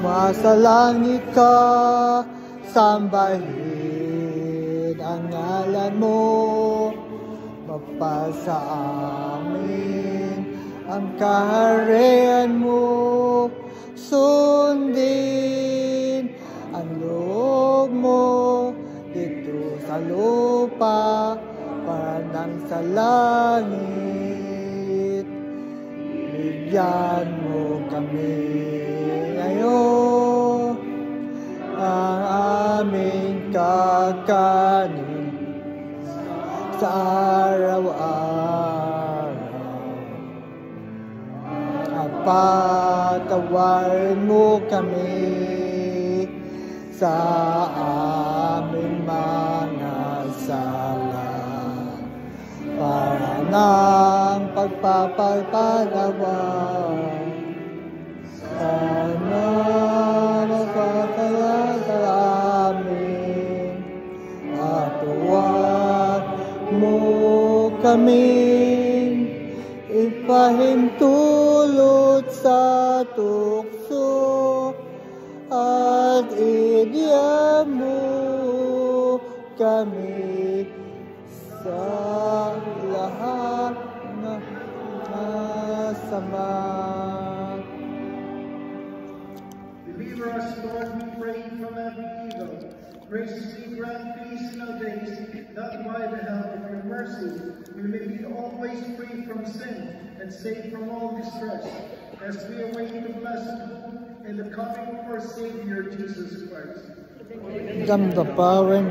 Sumasalangit ka, sambahin ang ngalan mo. Mapasa amin ang kaharian mo. Sundin ang loob mo dito sa lupa, parang sa langit. Bigyan mo kami ngayon ang aming kakanin sa araw-araw. At patawarin mo kami sa aming mga sala, para ng pagpapagpatawa. Sana napatala sa amin at huwag mo kaming ipahintulot sa tukso, at idiyan mo kami sa lahat na masama. Deliver us, Lord, we pray, from every evil. Graciously grant peace in our days, that by the help of your mercy we may be always free from sin and safe from all distress, as we await the blessed hope in the coming of our Savior Jesus Christ. The power and